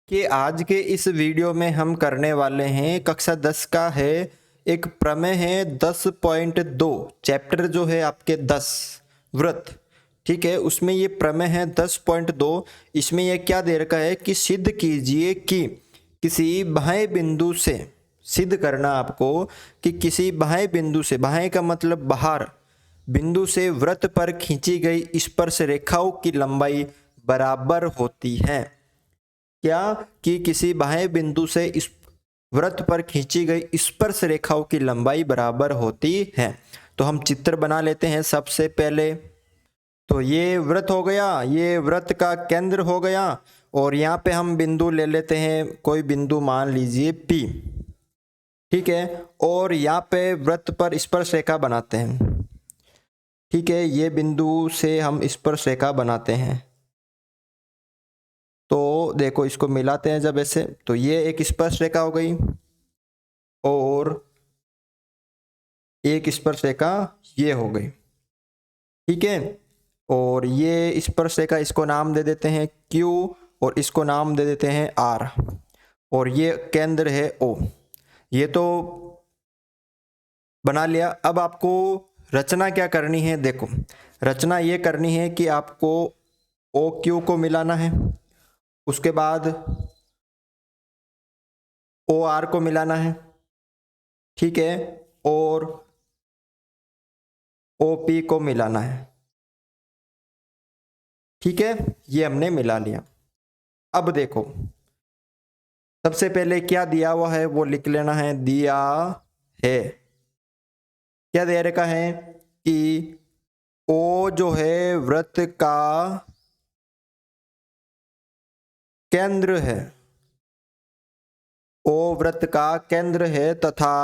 कि आज के इस वीडियो में हम करने वाले हैं कक्षा 10 का है एक प्रमेय है 10.2 चैप्टर जो है आपके 10 व्रत। ठीक है, उसमें ये प्रमेय है 10.2। इसमें यह क्या दे रखा है कि सिद्ध कीजिए कि किसी बाह्य बिंदु से सिद्ध करना आपको कि किसी बाह्य बिंदु से, बाह्य का मतलब बाहर, बिंदु से वृत्त पर खींची गई स्पर्श रेखाओं की लंबाई बराबर होती है। क्या कि किसी बाह्य बिंदु से इस वृत्त पर खींची गई स्पर्श रेखाओं की लंबाई बराबर होती है। तो हम चित्र बना लेते हैं सबसे पहले। तो ये वृत्त हो गया, ये वृत्त का केंद्र हो गया और यहाँ पे हम बिंदु ले लेते हैं, कोई बिंदु मान लीजिए P। ठीक है, और यहाँ पे वृत्त पर स्पर्श रेखा बनाते हैं। ठीक है, ये बिंदु से हम स्पर्श रेखा बनाते हैं। तो देखो इसको मिलाते हैं जब ऐसे, तो ये एक स्पर्श रेखा हो गई और एक स्पर्श रेखा ये हो गई। ठीक है, और ये स्पर्श रेखा इसको नाम दे देते हैं Q और इसको नाम दे देते हैं R और ये केंद्र है O। ये तो बना लिया। अब आपको रचना क्या करनी है, देखो रचना ये करनी है कि आपको OQ को मिलाना है, उसके बाद OR को मिलाना है। ठीक है, और OP को मिलाना है। ठीक है, ये हमने मिला लिया। अब देखो सबसे पहले क्या दिया हुआ है वो लिख लेना है। दिया है, क्या दे रखा है कि O जो है वृत्त का केंद्र है, O वृत्त का केंद्र है तथा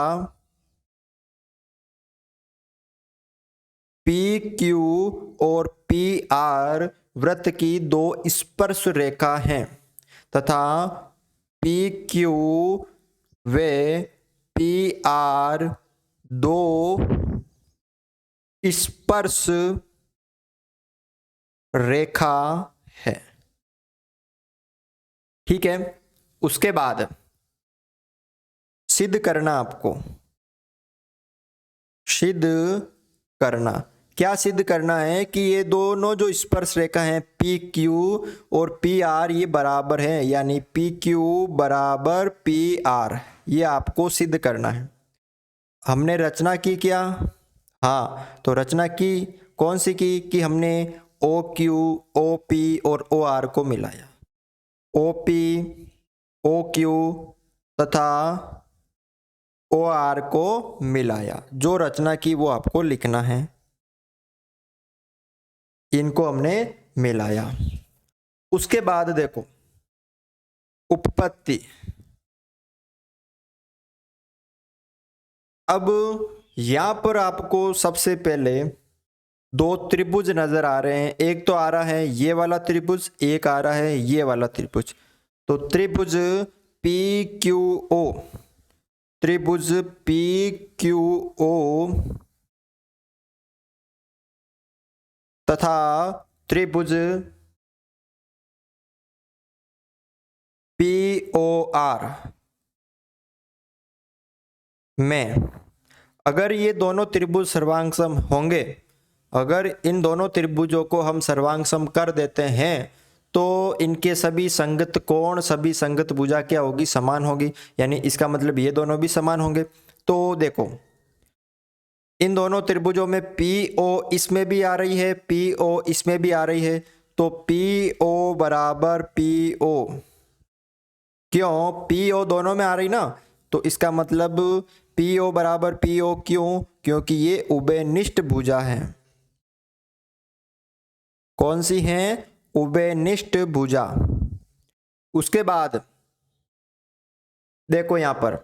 PQ और PR वृत्त की दो स्पर्श रेखा हैं तथा PQ व PR दो स्पर्श रेखा है। ठीक है, उसके बाद सिद्ध करना, आपको सिद्ध करना, क्या सिद्ध करना है कि ये दोनों जो स्पर्श रेखा हैं PQ और PR ये बराबर हैं, यानी PQ बराबर PR, ये आपको सिद्ध करना है। हमने रचना की क्या? हाँ, तो रचना की कौन सी की कि हमने OQ, OP और OR को मिलाया। OP, OQ तथा OR को मिलाया। जो रचना की वो आपको लिखना है। इनको हमने मिलाया। उसके बाद देखो उपपत्ति। अब यहां पर आपको सबसे पहले दो त्रिभुज नजर आ रहे हैं। एक तो आ रहा है ये वाला त्रिभुज, एक आ रहा है ये वाला त्रिभुज। तो त्रिभुज PQO, त्रिभुज PQO तथा त्रिभुज POR में अगर ये दोनों त्रिभुज सर्वांगसम होंगे, अगर इन दोनों त्रिभुजों को हम सर्वांगसम कर देते हैं तो इनके सभी संगत कोण, सभी संगत भुजा क्या होगी? समान होगी। यानी इसका मतलब ये दोनों भी समान होंगे। तो देखो इन दोनों त्रिभुजों में PO इसमें भी आ रही है, PO इसमें भी आ रही है, तो PO बराबर PO। क्यों? PO दोनों में आ रही ना, तो इसका मतलब PO बराबर PO क्यों? क्योंकि ये उभयनिष्ठ भुजा है। कौन सी हैं? उभयनिष्ठ भुजा। उसके बाद देखो यहां पर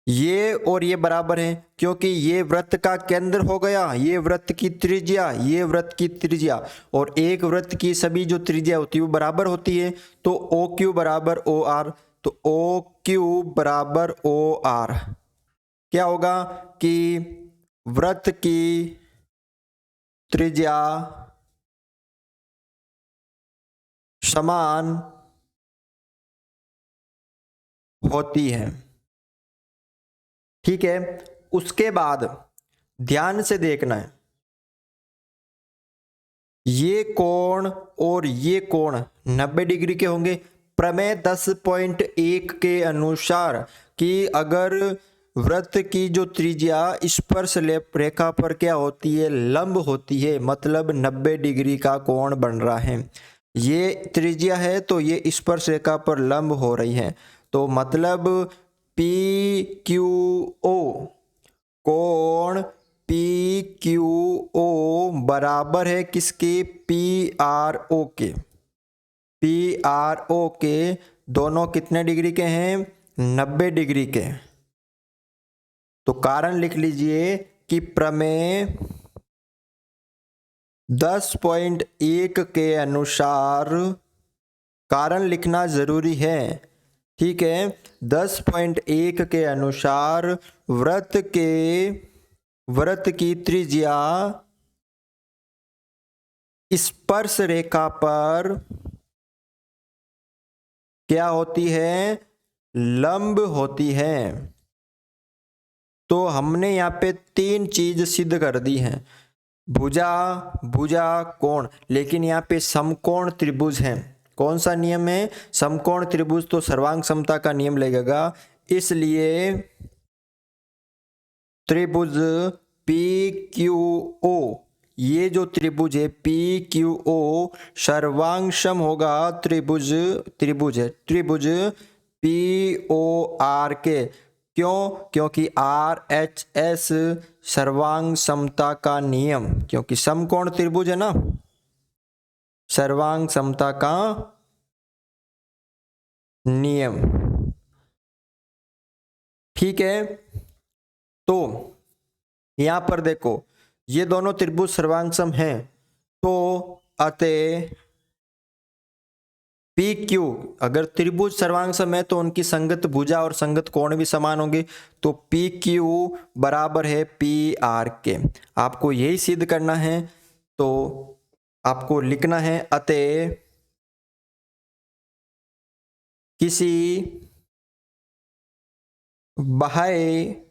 ये और ये बराबर है क्योंकि ये वृत्त का केंद्र हो गया, ये वृत्त की त्रिज्या, ये वृत्त की त्रिज्या, और एक वृत्त की सभी जो त्रिज्या होती है वो बराबर होती है। तो OQ बराबर OR, तो OQ बराबर OR क्या होगा कि वृत्त की त्रिज्या समान होती है। ठीक है, उसके बाद ध्यान से देखना है, ये कोण और ये कोण 90 डिग्री के होंगे। प्रमेय 10.1 के अनुसार कि अगर वृत्त की जो त्रिज्या स्पर्श रेखा पर क्या होती है, लंब होती है, मतलब 90 डिग्री का कोण बन रहा है। ये त्रिज्या है तो ये स्पर्श रेखा पर लंब हो रही है, तो मतलब पी क्यू ओ, कोण पी क्यू ओ बराबर है किसके, पी आर ओ के। पी आर ओ के दोनों कितने डिग्री के हैं, 90 डिग्री के। तो कारण लिख लीजिए कि प्रमेय 10.1 के अनुसार, कारण लिखना जरूरी है, ठीक है, 10.1 के अनुसार वृत्त की त्रिज्या स्पर्श रेखा पर क्या होती है, लंब होती है। तो हमने यहाँ पे 3 चीज सिद्ध कर दी हैं, भुजा, भुजा, कोण, लेकिन यहाँ पे समकोण त्रिभुज है। कौन सा नियम है, समकोण त्रिभुज, तो सर्वांग समता का नियम लगेगा। इसलिए त्रिभुज पी क्यू ओ, ये जो त्रिभुज है पी क्यू ओ सर्वांग सम होगा त्रिभुज है त्रिभुज पी ओ आर के। क्यों, क्योंकि आर एच एस सर्वांग समता का नियम, क्योंकि समकोण त्रिभुज है ना, सर्वांग समता का नियम। ठीक है, तो यहां पर देखो ये दोनों त्रिभुज सर्वांग सम हैं, तो अतः पी क्यू, अगर त्रिभुज सर्वांग सम है तो उनकी संगत भुजा और संगत कोण भी समान होंगे, तो पी क्यू बराबर है पी आर के। आपको यही सिद्ध करना है, तो आपको लिखना है अतः किसी बाह्य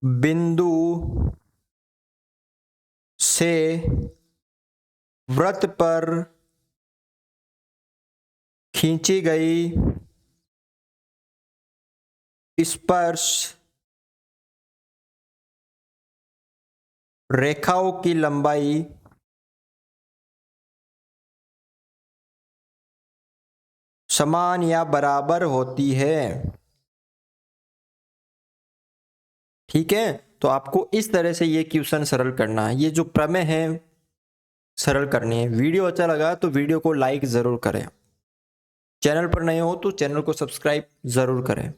बिंदु से वृत्त पर खींची गई स्पर्श रेखाओं की लंबाई समान या बराबर होती है। ठीक है, तो आपको इस तरह से ये क्वेश्चन सरल करना है, ये जो प्रमेय है सरल करनी है। वीडियो अच्छा लगा तो वीडियो को लाइक जरूर करें, चैनल पर नए हो तो चैनल को सब्सक्राइब जरूर करें।